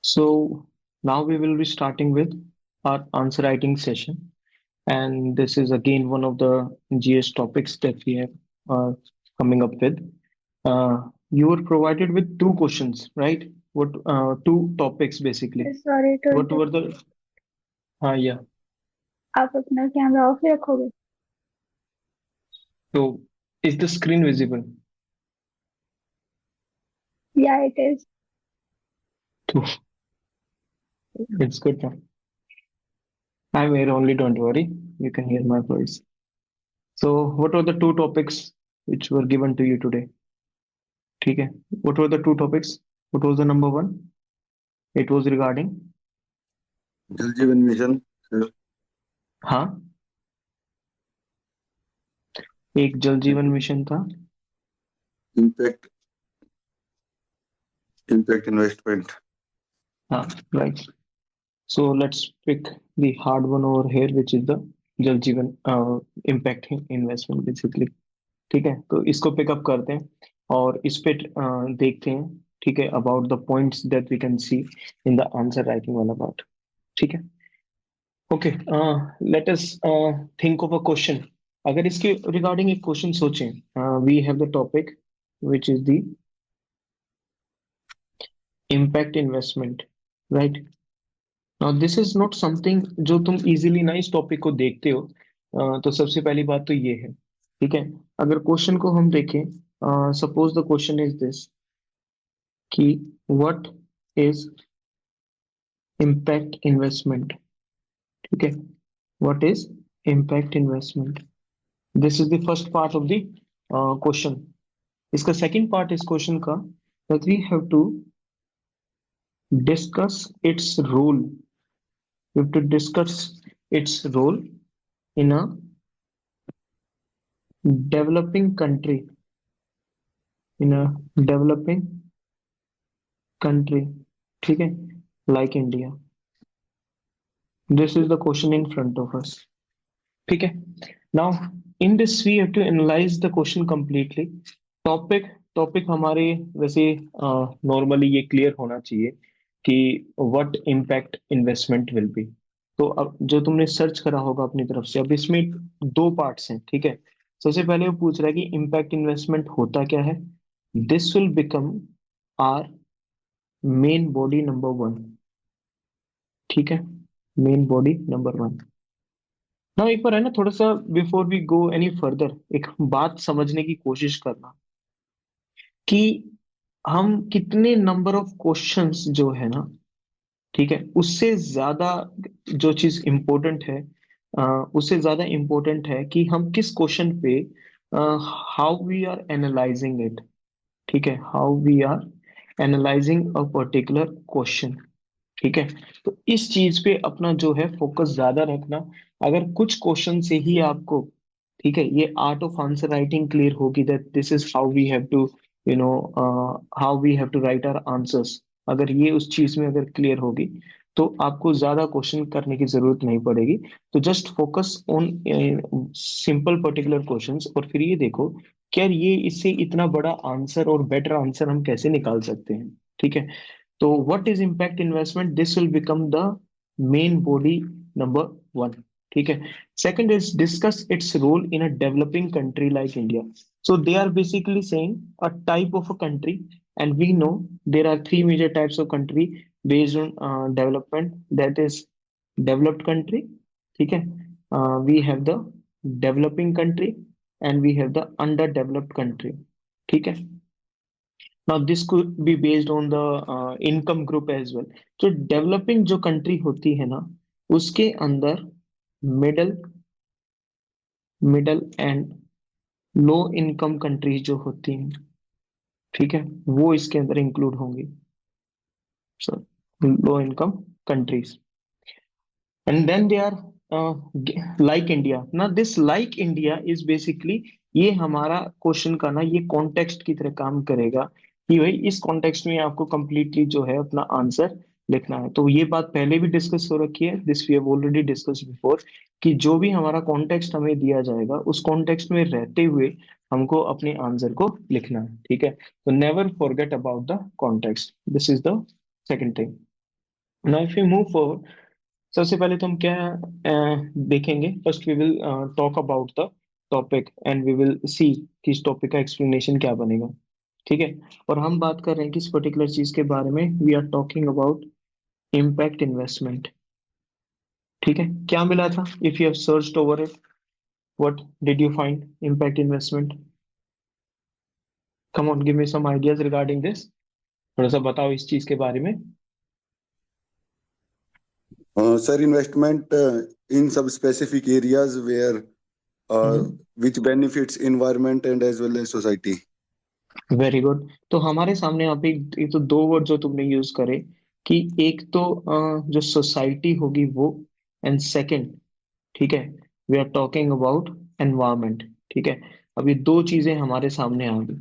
So now we will be starting with our answer writing session, and this is again one of the GS topics that we have uh, coming up with. You were provided with two questions, right? What two topics basically? Sorry to What were interrupt. the? Yeah. आप अपना camera off ही रखोगे? So is the screen visible? या it is. So it's good now. I'm here only. Don't worry. You can hear my voice. So what were the two topics which were given to you today? ठीक है. What were the two topics? What was the number one? It was regarding जल जीवन mission हाँ, एक जल जीवन mission था. Impact impact investment हाँ, right. So let's pick the hard one over here, which is the जल जीवन impact investment basically. ठीक है, तो इसको पिकअप करते हैं और इस पे देखते हैं. ठीक है, about the points that we can see in the answer writing वाला पार्ट. ठीक है. Okay, let us think of a question. अगर इसके रिगार्डिंग एक क्वेश्चन सोचें, we have the topic which is the impact investment, right? Now this is not something जो तुम easily ना इस टॉपिक को देखते हो. तो सबसे पहली बात तो ये है. ठीक है, अगर क्वेश्चन को हम देखें, suppose the question is this कि व्हाट इज इम्पैक्ट इन्वेस्टमेंट. ठीक है, what is impact investment. This is the first part of the question. इसका सेकंड पार्ट इस क्वेश्चन का that we have to discuss its role. We have to discuss its role in a developing country. In a developing country. ठीक है, like India. This is the question in front of us. ठीक है. Now in this we have to analyze the question completely. Topic हमारे वैसे normally ये clear होना चाहिए कि what impact investment will be. तो अब जो तुमने सर्च करा होगा अपनी तरफ से, अब इसमें दो पार्ट्स हैं. ठीक है, सबसे पहले वो पूछ रहा है कि इम्पैक्ट इन्वेस्टमेंट होता क्या है. This will become our main body number one. ठीक है, मेन बॉडी नंबर वन. ना एक बार है ना, थोड़ा सा before we go any further एक बात समझने की कोशिश करना कि हम कितने नंबर ऑफ क्वेश्चंस जो है ना, ठीक है, उससे ज्यादा जो चीज इंपॉर्टेंट है, उससे ज्यादा इंपॉर्टेंट है कि हम किस क्वेश्चन पे how we are analysing it. ठीक है, how we are analysing a particular question. ठीक है, तो इस चीज पे अपना जो है फोकस ज्यादा रखना. अगर कुछ क्वेश्चन से ही आपको, ठीक है, ये art of answer writing clear होगी that this is how we have to you know how we have to write our answers. अगर ये उस चीज में अगर क्लियर होगी तो आपको ज्यादा क्वेश्चन करने की जरूरत नहीं पड़ेगी. तो just focus on simple particular questions और फिर ये देखो क्या ये इससे इतना बड़ा आंसर और बेटर आंसर हम कैसे निकाल सकते हैं. ठीक है, तो what is impact investment, this will become the main body number one. ठीक है. Second is discuss its role in a developing country like India. So they are basically saying a type of a country, and we know there are three major types of country based on development. That is developed country. ठीक है. We have the developing country and we have the underdeveloped country. ठीक है. Now this could be based on the income group as well. तो developing जो country होती है ना, उसके अंदर middle middle and low income countries जो होती हैं, ठीक है, वो इसके अंदर इंक्लूड होंगी. So low income countries. And then they are like India. ना this like India is basically, ये हमारा क्वेश्चन का ना ये कॉन्टेक्स्ट की तरह काम करेगा कि भाई इस कॉन्टेक्स्ट में आपको कंप्लीटली जो है अपना आंसर लिखना है. तो ये बात पहले भी डिस्कस हो रखी है, this we have already discuss before, कि जो भी हमारा कॉन्टेक्स्ट हमें दिया जाएगा उस कॉन्टेक्स्ट में रहते हुए हमको अपने आंसर को लिखना है. ठीक है, तो never forget about the context. This is the second thing. Now if you move forward, सबसे पहले तो हम क्या देखेंगे, first we will talk about the topic and we will see कि इस टॉपिक का एक्सप्लेनेशन क्या बनेगा। ठीक है, और हम बात कर रहे हैं किस पर्टिकुलर चीज के बारे में, we are talking about impact investment. ठीक है, क्या मिला था, if you have searched over it, what did you find impact investment? Come on, give me some ideas regarding this, थोड़ा सा बताओ इस चीज के बारे में। Sir, investment in some specific areas where which benefits environment and as well as society. Very good. तो हमारे सामने अभी ये तो दो वर्ड जो तुमने यूज करे, कि एक तो जो सोसाइटी होगी वो, एंड सेकंड, ठीक है, we are talking about environment. ठीक है, अभी दो चीजें हमारे सामने आ गई।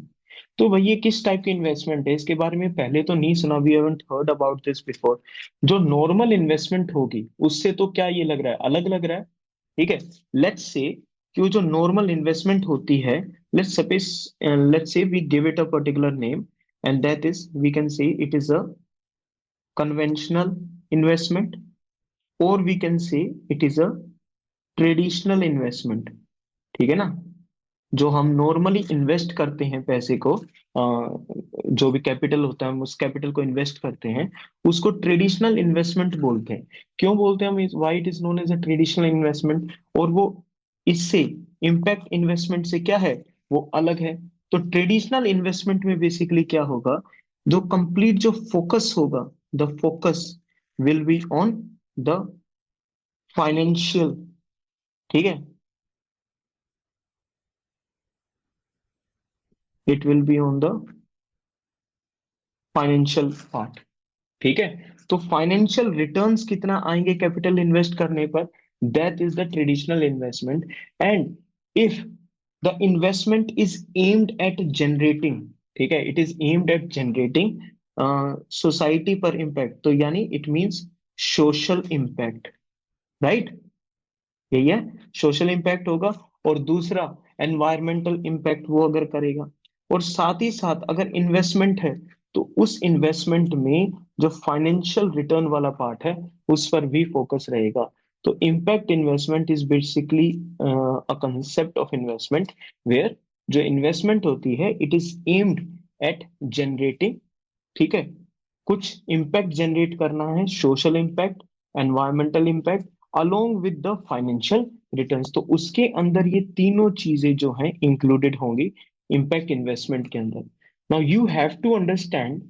तो भाई ये किस टाइप की इन्वेस्टमेंट है, इसके बारे में पहले तो नहीं सुना, we haven't heard about this before. जो नॉर्मल इन्वेस्टमेंट होगी उससे तो क्या ये लग रहा है, अलग लग रहा है। ठीक है, लेट्स से कि वो जो नॉर्मल इन्वेस्टमेंट होती है, let's say we give it a particular name, and that is, we can say it is a conventional investment, और we can say it is a traditional investment. ठीक है ना, जो हम नॉर्मली इन्वेस्ट करते हैं पैसे को, जो भी कैपिटल होता है हम उस कैपिटल को इन्वेस्ट करते हैं, उसको ट्रेडिशनल इन्वेस्टमेंट बोलते हैं। क्यों बोलते हैं हम, why it is known as a traditional investment, और वो इससे, इम्पैक्ट इन्वेस्टमेंट से क्या है, वो अलग है। तो ट्रेडिशनल इन्वेस्टमेंट में बेसिकली क्या होगा, जो कंप्लीट जो फोकस होगा, the focus will be on the financial. ठीक है, it will be on the financial part. ठीक है, तो फाइनेंशियल रिटर्न्स कितना आएंगे कैपिटल इन्वेस्ट करने पर, that is the traditional investment. And if the investment is aimed at generating, ठीक है, it is aimed at generating society पर इम्पैक्ट, तो यानी it means social impact, right, यही है, सोशल इम्पैक्ट होगा। और दूसरा एनवायरमेंटल इम्पैक्ट वो अगर करेगा, और साथ ही साथ अगर इन्वेस्टमेंट है तो उस इन्वेस्टमेंट में जो फाइनेंशियल रिटर्न वाला पार्ट है उस पर भी फोकस रहेगा। तो impact investment is basically a concept of investment where जो इन्वेस्टमेंट होती है it is aimed at generating, ठीक है, कुछ इम्पैक्ट जनरेट करना है, social impact, environmental impact, along with the financial returns. तो उसके अंदर ये तीनों चीजें जो हैं इंक्लूडेड होंगी इम्पैक्ट इन्वेस्टमेंट के अंदर। Now you have to understand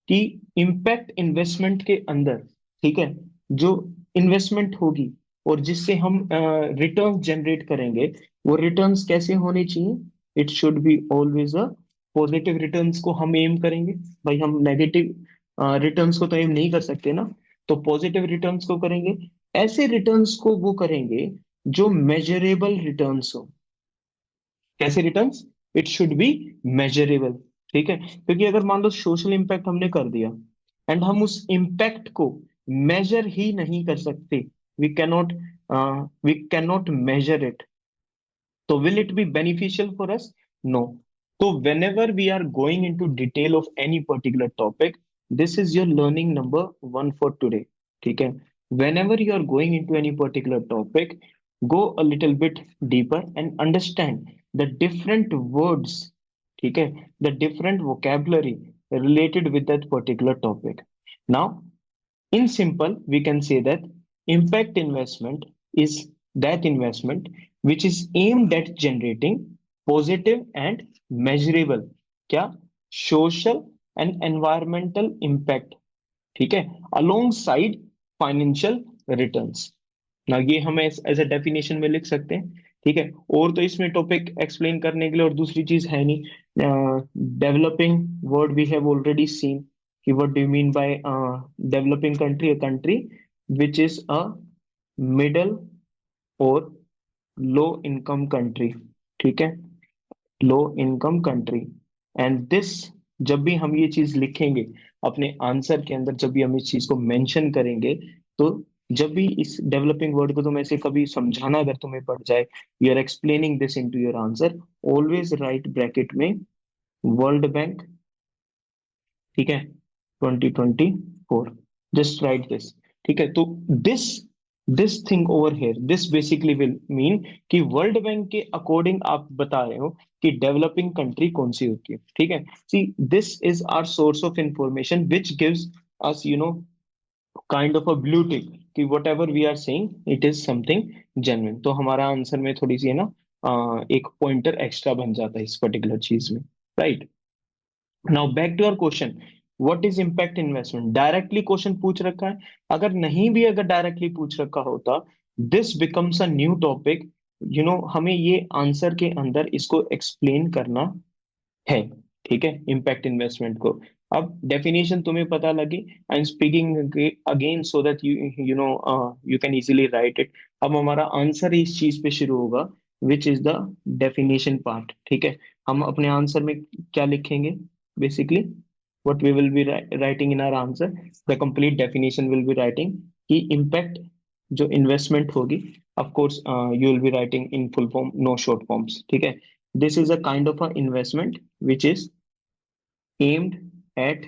कि इम्पैक्ट इन्वेस्टमेंट के अंदर, ठीक है, जो इन्वेस्टमेंट होगी और जिससे हम रिटर्न जनरेट करेंगे, वो रिटर्न्स कैसे होने चाहिए, it should be always a positive returns को हम एम करेंगे। भाई हम नेगेटिव रिटर्न्स को तो एम नहीं कर सकते ना, तो पॉजिटिव रिटर्न्स को करेंगे। ऐसे रिटर्न्स को वो करेंगे जो मेजरेबल रिटर्न्स हो। कैसे returns, it should B measurable. ठीक है, क्योंकि अगर मान लो सोशल इम्पैक्ट हमने कर दिया एंड हम उस इम्पैक्ट को मेजर ही नहीं कर सकते, we cannot we cannot measure it, तो will it be beneficial for us? No. So whenever we are going into detail of any particular topic, this is your learning number one for today. ठीक है, whenever you are going into any particular topic, go a little bit deeper and understand the different words, ठीक है, the different vocabulary related with that particular topic. Now in simple, we can say that impact investment is that investment which is aimed at generating positive and measurable, क्या, social and environmental impact, ठीक है, alongside financial returns। ना ये हम as a definition में लिख सकते हैं। ठीक है, और तो इसमें टॉपिक एक्सप्लेन करने के लिए और दूसरी चीज है नहीं। Developing word we have already seen कि what do you mean by developing country, a country which is a middle or low income country. ठीक है, low income country, and this, जब भी हम ये चीज लिखेंगे अपने आंसर के अंदर, जब भी हम इस चीज को मेंशन करेंगे, तो जब भी इस डेवलपिंग वर्ड को तुम ऐसे कभी समझाना अगर तुम्हें पड़ जाए, you are explaining this into your answer, always write bracket में वर्ल्ड बैंक, ठीक है, 2024, जस्ट राइट दिस। ठीक है, तो this this thing over here, this basically will mean कि वर्ल्ड बैंक के अकॉर्डिंग आप बता रहे हो कि डेवलपिंग कंट्री कौन सी होती है, ठीक है। See, this is our source of information which gives us kind of a blue tick कि whatever we are saying it is something genuine. तो हमारा आंसर में थोड़ी सी है ना एक पॉइंटर एक्स्ट्रा बन जाता है इस पर्टिकुलर चीज में, right. Now back to our question, what is impact investment. Directly question पूछ रखा है, अगर नहीं भी अगर डायरेक्टली पूछ रखा होता, this becomes a new topic, हमें ये आंसर के अंदर इसको एक्सप्लेन करना है, ठीक है, इम्पैक्ट इन्वेस्टमेंट को। अब डेफिनेशन तुम्हें पता लगी, I am speaking again so that you can easily right it. अब हमारा आंसर इस चीज पे शुरू होगा, which is the definition part, ठीक है। हम अपने आंसर में क्या लिखेंगे, basically what we will be writing in our answer, the complete definition will be writing कि impact जो investment होगी, of course you will be writing in full form, no short forms, ठीक है। This is a kind of a investment which is aimed at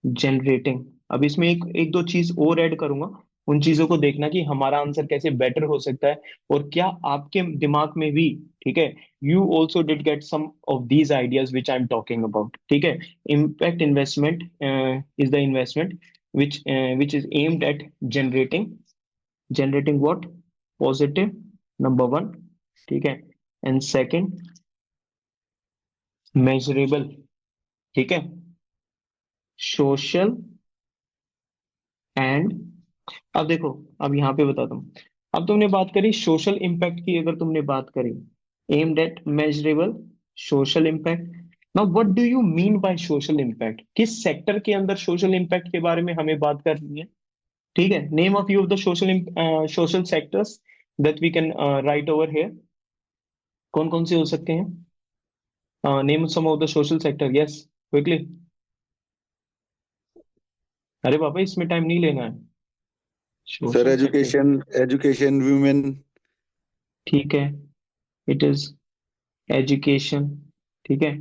generating. अब इसमें एक एक दो चीज और ऐड करूंगा, उन चीजों को देखना कि हमारा आंसर कैसे बेटर हो सकता है, और क्या आपके दिमाग में भी, ठीक है, you also did get some of these ideas which I am talking about, ठीक है। Impact investment is the investment which is aimed at generating what, positive, number one, ठीक है, and second, measurable, ठीक है, social एंड, अब देखो, अब यहाँ पे बताता हूँ। अब तुमने बात करी सोशल इम्पैक्ट की, अगर तुमने बात करी aimed at measurable social impact. Now what do you mean by social impact, किस सेक्टर के अंदर सोशल इम्पैक्ट के बारे में हमें बात करनी है, ठीक है। Name of you of the social sectors that we can write over here, कौन कौन से हो सकते हैं, name some of the social sector, yes, quickly. अरे बाबा, इसमें टाइम नहीं लेना है, Sir, social sector, education, women, ठीक है, इट इज एजुकेशन, ठीक है,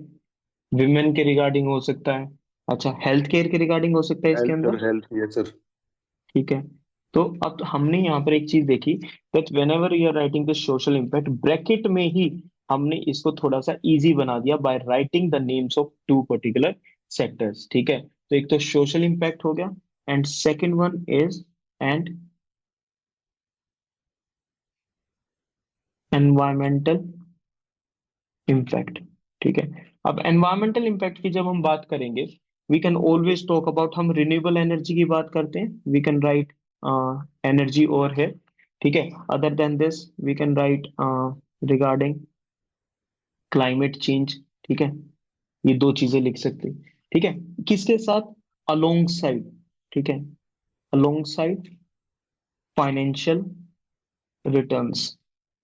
विमेन के रिगार्डिंग हो सकता है, अच्छा, हेल्थ केयर के रिगार्डिंग हो सकता है इसके health अंदर, or health. Yes, sir. ठीक है। तो अब हमने यहाँ पर एक चीज देखी, that whenever you are writing the social impact, bracket में ही हमने इसको थोड़ा सा इजी बना दिया by writing the names of two particular sectors, ठीक है। तो एक तो सोशल इम्पैक्ट हो गया, and second one is and environmental impact, ठीक है। अब एनवायरमेंटल इम्पैक्ट की जब हम बात करेंगे, we can always talk about, हम रिन्यूएबल एनर्जी की बात करते हैं, we can write energy over है, ठीक है। Other than this we can write regarding climate change, ठीक है, ये दो चीजें लिख सकते हैं, ठीक है। किसके साथ, अलोंग साइड, ठीक है, along side financial returns.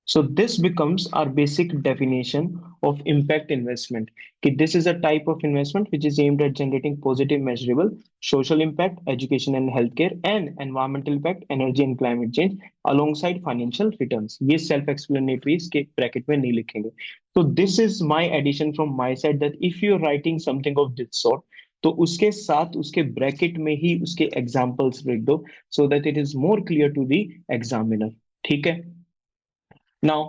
So this becomes our basic definition of impact investment. कि this is a type of investment which is aimed at generating positive, measurable social impact, education and healthcare, and environmental impact, energy and climate change, alongside financial returns. ये self-explanatory इसके bracket में नहीं लिखेंगे। So this is my addition from my side that if you are writing something of this sort, तो उसके साथ उसके bracket में ही उसके एग्जाम्पल्स लिख दो, so that it is more clear to the examiner, ठीक है। नाउ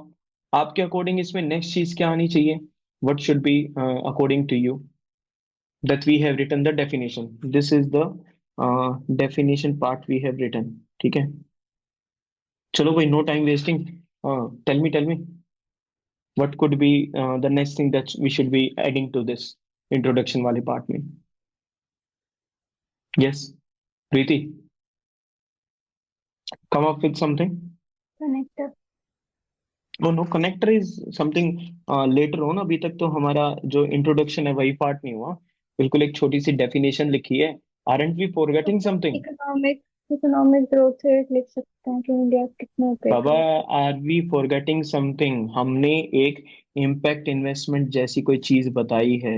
आपके अकॉर्डिंग इसमें नेक्स्ट चीज क्या आनी चाहिए, what should be according to you, that we have written the definition, this is the definition part we have written, ठीक है। चलो भाई, no time wasting, tell me what could be the next thing that we should be adding to this introduction वाले part में। Yes, Preeti, come up with something. Connector. वो no, connector is something later on, अभी तक तो हमारा जो introduction है वही पार्ट नहीं हुआ, बिल्कुल एक छोटी सी डेफिनेशन लिखी है, aren't we forgetting something. Economic economic growth rate लिख सकते हैं कि इंडिया कितना पे बाबा, कर। आर वी फॉरगेटिंग समथिंग, हमने एक इम्पैक्ट इन्वेस्टमेंट जैसी कोई चीज बताई है,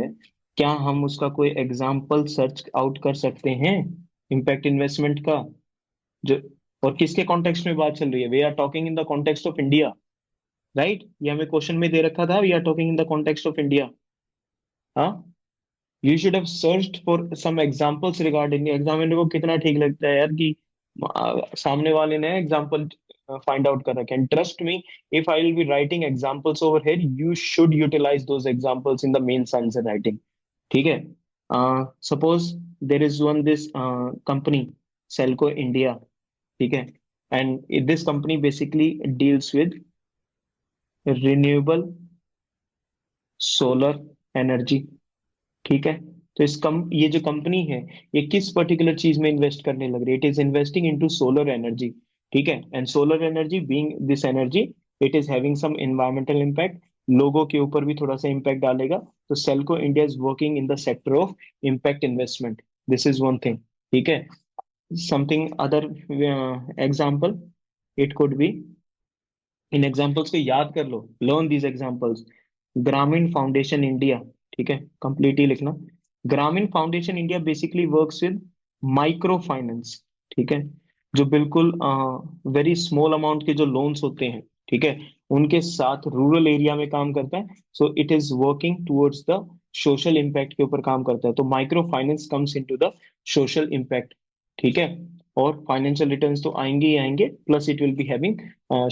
क्या हम उसका कोई एग्जाम्पल सर्च आउट कर सकते हैं इम्पैक्ट इन्वेस्टमेंट का, जो, और किसके कॉन्टेक्स्ट में बात चल रही है, we are talking in the context of India, right. ये हमें क्वेश्चन में दे रखा था, we are talking in the context of India, हाँ। You should have searched for some examples regarding, examiner को कितना ठीक लगता है यार कि सामने वाले ने एग्जाम्पल फाइंड आउट कर रखे हैं. Trust me, if I will be writing examples over here, you should utilize those examples in the main answer writing. ठीक है. Suppose there is one this company Selco India. ठीक है. And this company basically deals with renewable solar energy. ठीक है. तो ये जो company है, ये किस पर्टिकुलर चीज में इन्वेस्ट करने लग रही है? It is investing into solar energy. ठीक है. And solar energy being this energy, it is having some environmental impact, लोगों के ऊपर भी थोड़ा सा इम्पैक्ट डालेगा. तो Selco India is working in the sector of impact investment. This is one thing. ठीक है. Something other example, it could be, इन एग्जाम्पल्स को याद कर लो, learn these examples. Grameen Foundation India. ठीक है, कंप्लीट ही लिखना. ग्रामीण Foundation India basically works with micro finance. ठीक है. जो बिल्कुल वेरी स्मॉल अमाउंट के जो लोन्स होते हैं, ठीक है, उनके साथ रूरल एरिया में काम करता है. So it is working towards the social impact के ऊपर काम करता है. तो micro finance comes into the social impact. ठीक है. और फाइनेंशियल रिटर्न्स तो आएंगे ही आएंगे, plus it will be having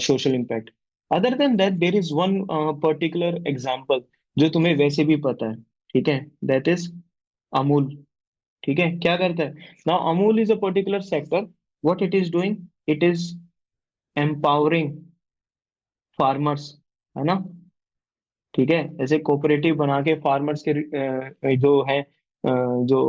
social impact. Other than that there is one particular example जो तुम्हें वैसे भी पता है. ठीक है. That is Amul. ठीक है. क्या करता है? Now Amul is a particular sector. What it is doing? It is empowering farmers, है ना. ठीक है. ऐसे कोऑपरेटिव बना के फार्मर्स के जो है जो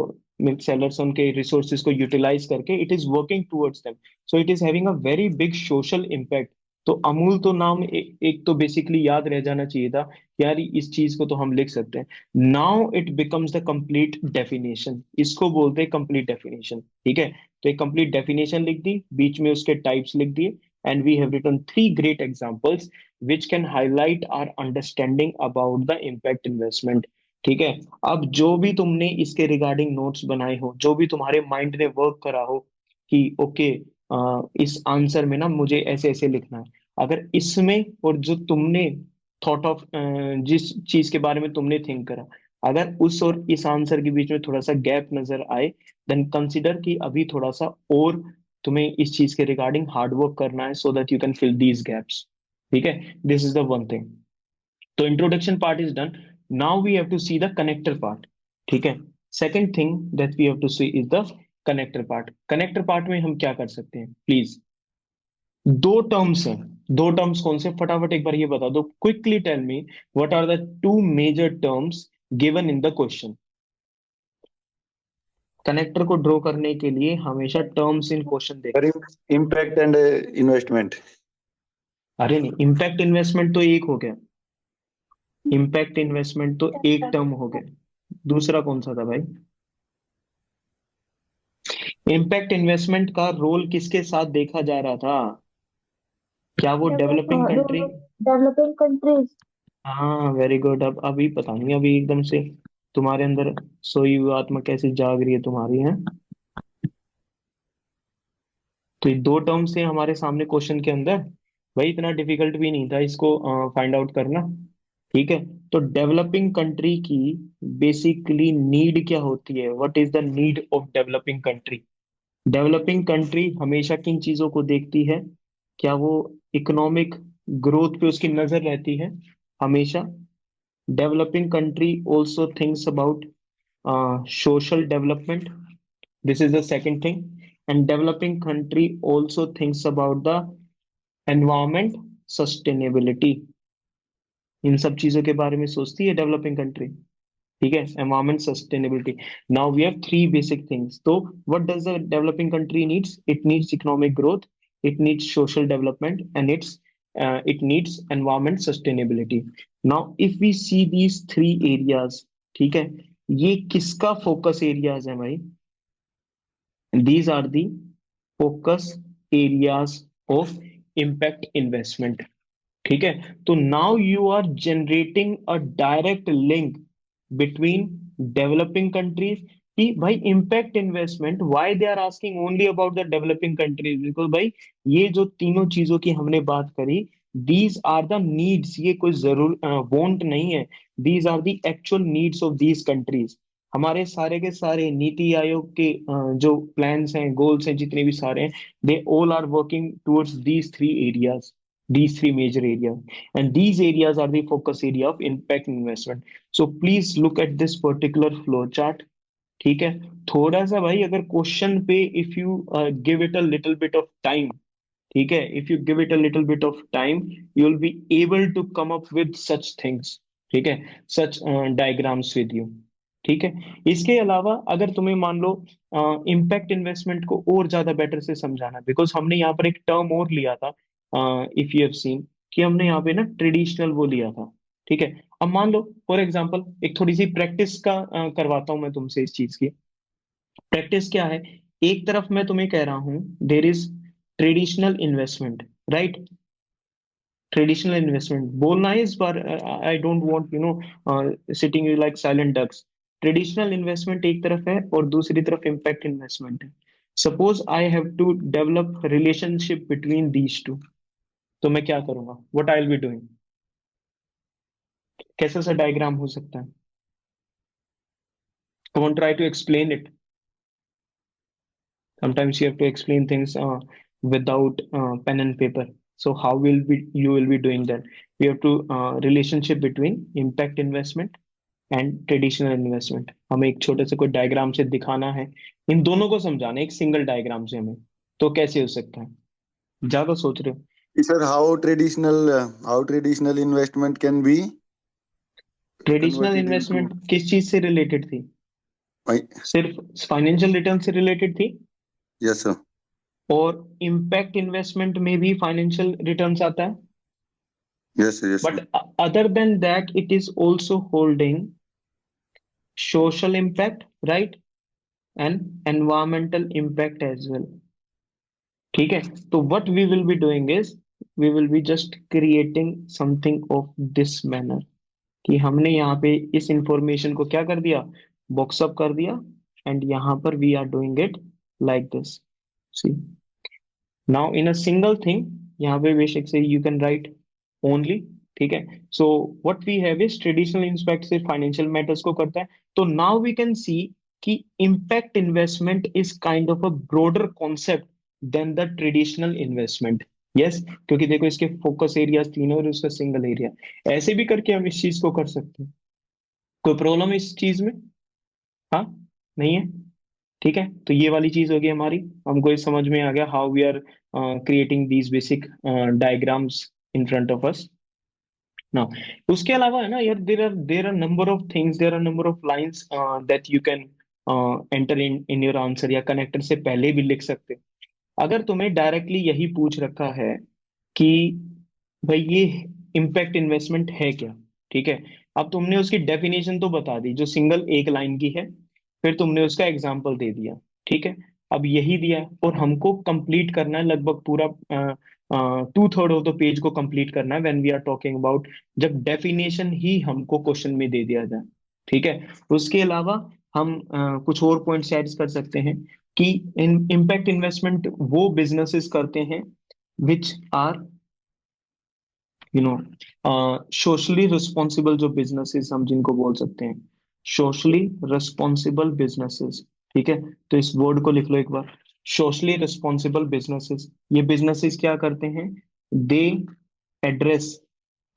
मिल्क सेलर्स, उनके रिसोर्सेज को यूटिलाइज करके it is working towards them. So it is having a very big social impact. तो अमूल तो नाम एक तो बेसिकली याद रह जाना चाहिए था. यार इस चीज को तो हम लिख सकते हैं. Now it becomes the complete definition. इसको बोलते हैं कंप्लीट डेफिनेशन. ठीक है. तो एक कंप्लीट डेफिनेशन लिख दी, बीच में उसके टाइप्स लिख दिए, and we have written 3 great examples which can highlight our understanding about the impact investment. ठीक है. अब जो भी तुमने इसके रिगार्डिंग नोट्स बनाए हो, जो भी तुम्हारे माइंड ने वर्क करा हो कि ओके इस आंसर में ना मुझे ऐसे ऐसे लिखना है, अगर इसमें और जो तुमने थॉट ऑफ जिस चीज के बारे में तुमने थिंक करा, अगर उस और इस आंसर के बीच में थोड़ा सा गैप नजर आए, देन कंसिडर कि अभी थोड़ा सा और तुम्हें इस चीज के रिगार्डिंग हार्ड वर्क करना है, so that you can fill these gaps. ठीक है. This is the one thing. तो introduction part is done. Now we have to see the connector part. ठीक है. Second thing that we have to see is the connector part. Connector part में हम क्या कर सकते हैं? प्लीज, 2 टर्म्स हैं. 2 टर्म्स कौन से? फटाफट एक बार ये बता दो. Quickly tell me what are the 2 major terms given in the question. Connector को ड्रॉ करने के लिए हमेशा टर्म्स इन क्वेश्चन देख. Impact and investment. अरे नहीं, इम्पैक्ट इन्वेस्टमेंट तो एक हो गया. इम्पैक्ट इन्वेस्टमेंट तो एक टर्म हो गया. दूसरा कौन सा था भाई? इम्पैक्ट इन्वेस्टमेंट का रोल किसके साथ देखा जा रहा था? क्या वो डेवलपिंग कंट्री? Developing countries. हाँ, वेरी गुड. अब अभी पता नहीं, अभी एकदम से तुम्हारे अंदर सोई हुई आत्मा कैसे जाग रही है तुम्हारी, है. तो ये 2 टर्म से हमारे सामने क्वेश्चन के अंदर. भाई इतना डिफिकल्ट भी नहीं था इसको फाइंड आउट करना. ठीक है. तो डेवलपिंग कंट्री की बेसिकली नीड क्या होती है? What is the need of developing country? Developing country हमेशा किन चीजों को देखती है? क्या वो इकोनॉमिक ग्रोथ पे उसकी नजर रहती है? हमेशा. Developing country also thinks about social development. This is the second thing. And developing country also thinks about the environment sustainability. इन सब चीजों के बारे में सोचती है डेवलपिंग कंट्री. ठीक है. Environment sustainability. Now we have 3 basic things. तो what does the developing country needs? It needs economic growth, it needs social development, and it needs environment sustainability. Now if we see these 3 areas, ठीक है, ये किसका focus areas है भाई? These are the focus areas of impact investment. ठीक है. तो now you are generating a direct link between developing countries कि भाई impact investment, why they are asking only about the developing countries? Because भाई ये जो तीनों चीजों की हमने बात करी, दीज आर द नीड्स. ये कोई जरूर वांट नहीं है. These are the actual needs of these countries. हमारे सारे के सारे नीति आयोग के जो प्लान्स हैं, गोल्स हैं, जितने भी सारे हैं, they all are working towards these three areas, these three major areas, and these areas are the focus area of impact investment. So please look at this particular flow chart. ठीक है, थोड़ा सा भाई अगर क्वेश्चन पे if you give it a little bit of time, ठीक है, if you give it a little bit of time, you will be able to come up with such things, ठीक है, सच डायग्राम्स विद यू। ठीक है, इसके अलावा अगर तुम्हें मान लो इम्पैक्ट इन्वेस्टमेंट को और ज्यादा बेटर से समझाना, बिकॉज हमने यहाँ पर एक टर्म और लिया था, इफ यू हैव सीन, कि हमने यहाँ पे ना ट्रेडिशनल वो लिया था। ठीक है, अब मान लो फॉर एग्जांपल एक थोड़ी सी प्रैक्टिस का करवाता हूं मैं तुमसे इस चीज की। प्रैक्टिस क्या है, एक तरफ मैं तुम्हें कह रहा हूं there is traditional investment, right, traditional investment बोलना है इस बार, I don't want sitting you like silent ducks. Traditional investment एक तरफ है और दूसरी तरफ इम्पैक्ट इन्वेस्टमेंट है। Suppose I have to develop relationship between these two, तो मैं क्या करूंगा, what I will be doing, कैसा सा डायग्राम हो सकता है? I won't try to explain it. Sometimes you have to explain things without pen and paper. So how will be you will be doing that? You have to relationship between impact investment and traditional investment, हमें एक छोटे से कोई diagram से दिखाना है, इन दोनों को समझाना है एक सिंगल डायग्राम से हमें, तो कैसे हो सकता है? ज्यादा सोच रहे हो? Sir, how traditional investment can be traditional converted into? Investment किस चीज से रिलेटेड थी? I, सिर्फ फाइनेंशियल रिटर्न से रिलेटेड थी, yes, sir. और इम्पैक्ट इन्वेस्टमेंट में भी फाइनेंशियल रिटर्न्स आता है, Yes, sir. Yes, sir. but other than that it is also holding social impact, right, and environmental impact as well। ठीक है, तो what we will be doing is we will be just creating something of this manner, कि हमने यहाँ पे इस information को क्या कर दिया, बॉक्स अप कर दिया, एंड यहाँ पर we are doing it like this. See, now in a single thing, यहाँ पे बेशक से यू कैन राइट ओनली, ठीक है। So what we have is traditional inspect से फाइनेंशियल मैटर्स को करता है, तो नाउ वी कैन सी कि impact investment is kind of a broader concept than the traditional investment. Yes, क्योंकि देखो इसके फोकस एरिया तीन और उसका सिंगल एरिया, ऐसे भी करके हम इस चीज को कर सकते हैं। कोई प्रॉब्लम है इस चीज में? हाँ, नहीं है? ठीक है, तो ये वाली चीज होगी हमारी, हमको ये समझ में आ गया how we are creating these basic diagrams in front of us. Now उसके अलावा है ना यार, there are number of things, there are number of lines that you can enter in in your answer, या कनेक्टर से पहले भी लिख सकते हो। अगर तुम्हें डायरेक्टली यही पूछ रखा है कि भाई ये इम्पैक्ट इन्वेस्टमेंट है क्या, ठीक है, अब तुमने उसकी डेफिनेशन तो बता दी जो सिंगल एक लाइन की है, फिर तुमने उसका एग्जाम्पल दे दिया, ठीक है, अब यही दिया है, और हमको कंप्लीट करना है लगभग पूरा 2/3 ऑफ द पेज को कंप्लीट करना है when we are talking about, जब डेफिनेशन ही हमको क्वेश्चन में दे दिया जाए। ठीक है, उसके अलावा हम कुछ और पॉइंट्स ऐड कर सकते हैं कि इम्पैक्ट इन्वेस्टमेंट वो बिजनेसेस करते हैं which are you know socially responsible, जो बिजनेसेस हम जिनको बोल सकते हैं सोशली रिस्पॉन्सिबल बिजनेसेस। ठीक है, तो इस वर्ड को लिख लो एक बार, सोशली रिस्पॉन्सिबल बिजनेसेस। ये बिजनेसेस क्या करते हैं, दे एड्रेस,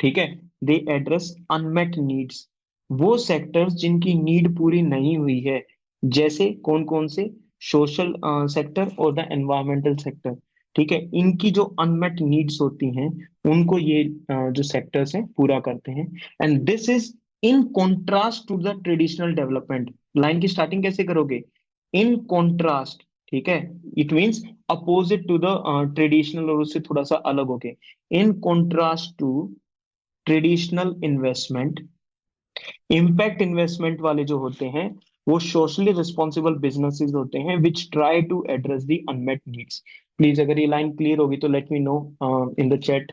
ठीक है, दे एड्रेस अनमेट नीड्स, वो सेक्टर्स जिनकी नीड पूरी नहीं हुई है, जैसे कौन कौन से, सोशल सेक्टर और द एनवायरमेंटल सेक्टर। ठीक है, इनकी जो अनमेट नीड्स होती हैं उनको ये जो सेक्टर्स हैं पूरा करते हैं, and this is in contrast to the traditional development. Line की स्टार्टिंग कैसे करोगे, इन कॉन्ट्रास्ट, ठीक है, it means opposite to the traditional, और उससे थोड़ा सा अलग होके, in contrast to traditional investment, impact investment वाले जो होते हैं वो सोशली रिस्पॉन्सिबल बिजनेसेस होते हैं which try to address the unmet needs. Please अगर ये लाइन क्लियर होगी तो let me know in the chat.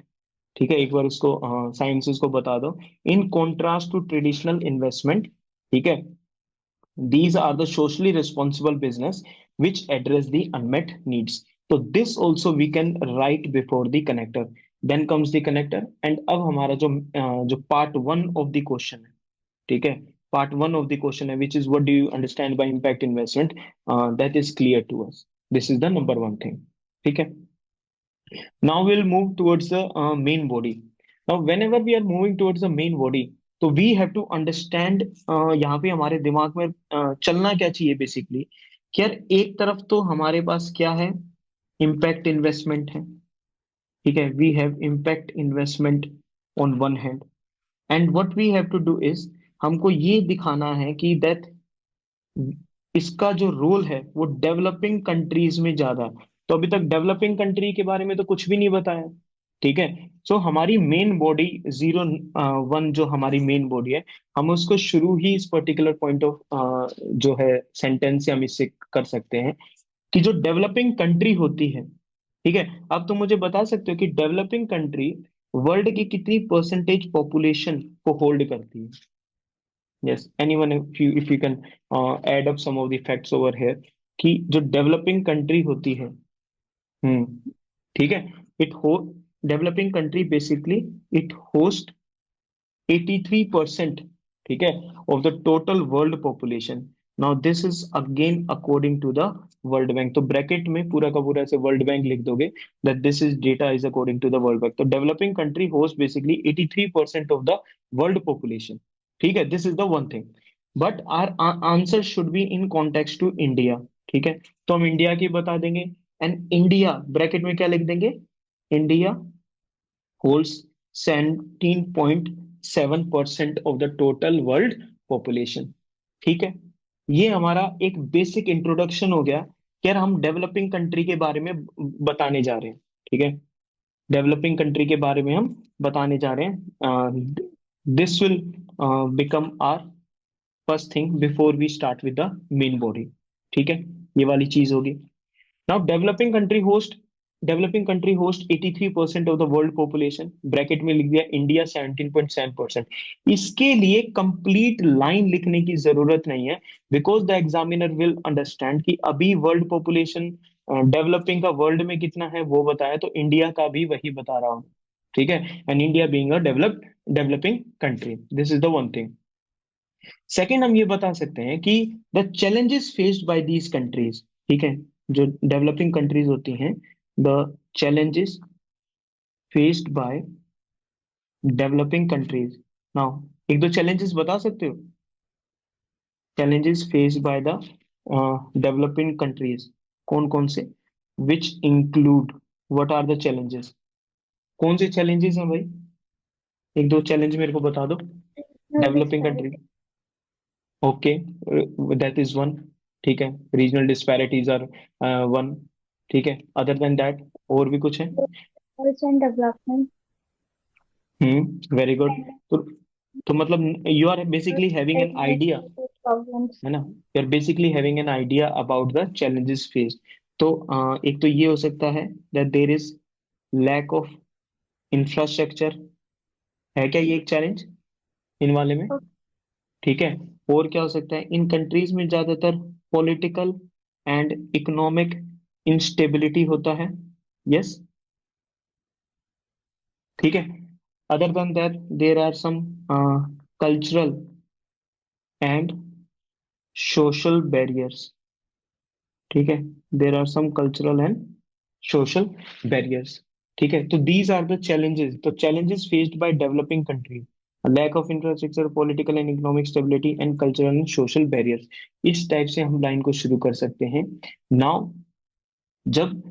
ठीक है, एक बार इसको साइंसेस को बता दो, in contrast to traditional investment, ठीक है, these are the socially responsible business which address the unmet needs। तो this also we can write before the connector, then comes the connector। and अब हमारा जो जो part one of the question है, ठीक है, part one of the question है, which is what do you understand by impact investment, that is clear to us. This is the number one thing. ठीक है. Now we'll move towards the main body. Now, whenever we are moving towards the main body, तो we have to understand यहाँ पे हमारे दिमाग में चलना क्या चाहिए बेसिकली, कि यार एक तरफ तो हमारे पास क्या है, इम्पैक्ट इन्वेस्टमेंट है. ठीक है, we have impact investment on one hand, and what we have to do is, हमको ये दिखाना है कि दैट इसका जो रोल है वो डेवलपिंग कंट्रीज में ज्यादा है. तो अभी तक डेवलपिंग कंट्री के बारे में तो कुछ भी नहीं बताया. ठीक है. सो हमारी मेन बॉडी 01 जो हमारी मेन बॉडी है, हम उसको शुरू ही इस पर्टिकुलर पॉइंट ऑफ जो है सेंटेंस से हम इससे कर सकते हैं कि जो डेवलपिंग कंट्री होती है. ठीक है. अब तुम मुझे बता सकते हो कि डेवलपिंग कंट्री वर्ल्ड की कितनी परसेंटेज पॉपुलेशन को होल्ड करती है. Yes, anyone, if you can add up some of the facts over here, कि जो डेवलपिंग कंट्री होती है, ठीक है, इट हो developing country basically it host 83%, ठीक है, of the total world population. Now this is again according to the world bank. तो ब्रैकेट में पूरा का पूरा ऐसे वर्ल्ड बैंक लिख दोगे that this is data is according to the world bank. तो developing country host basically 83% of the world population. ठीक है, this is the one thing. But our answer should be in context to India. ठीक है, तो हम India की बता देंगे, एंड इंडिया ब्रैकेट में क्या लिख देंगे, India holds 17.7% of the total world population. ठीक है, ये हमारा एक बेसिक इंट्रोडक्शन हो गया कि यार हम डेवलपिंग कंट्री के बारे में बताने जा रहे हैं. ठीक है, डेवलपिंग कंट्री के बारे में हम बताने जा रहे हैं. This will become our first thing before we start with the main body. ठीक है, ये वाली चीज होगी. Now developing country host 83% of the world population. Bracket में लिख दिया इंडिया 17.7%. इसके लिए कंप्लीट लाइन लिखने की जरूरत नहीं है, because the examiner will understand कि अभी वर्ल्ड पॉपुलेशन डेवलपिंग का वर्ल्ड में कितना है वो बताया, तो इंडिया का भी वही बता रहा हूँ. ठीक है, and India being a developing country, this is the one thing. Second, हम ये बता सकते हैं कि the challenges faced by these countries. ठीक है, जो डेवलपिंग कंट्रीज होती हैं, the challenges faced by developing countries. Now एक दो चैलेंजेस बता सकते हो, challenges faced by the developing countries कौन कौन से, which include, what are the challenges, कौन से चैलेंजेस हैं भाई, एक दो चैलेंज मेरे को बता दो developing country. Okay, that is one. ठीक है, रीजनल डिस्पैरिटीज आर वन. ठीक है, अदर देन दैट और भी कुछ है. डेवलपमेंट. Very good. तो मतलब you are basically having an idea, problems. है ना, you are basically having an idea about the challenges faced. तो एक तो ये हो सकता है that there is lack of infrastructure. है क्या ये एक चैलेंज इन वाले में? ठीक है, और क्या हो सकता है, इन कंट्रीज में ज्यादातर पॉलिटिकल एंड इकोनॉमिक इंस्टेबिलिटी होता है. यस, ठीक है. Other than that there are some cultural and social barriers. ठीक है, there are some cultural and social barriers. ठीक है, तो दीज आर द चैलेंजेस. तो challenges faced by developing countries, lack of infrastructure, political and economic stability and cultural and social barriers. इस type से हम line को शुरू कर सकते हैं. नाउ जब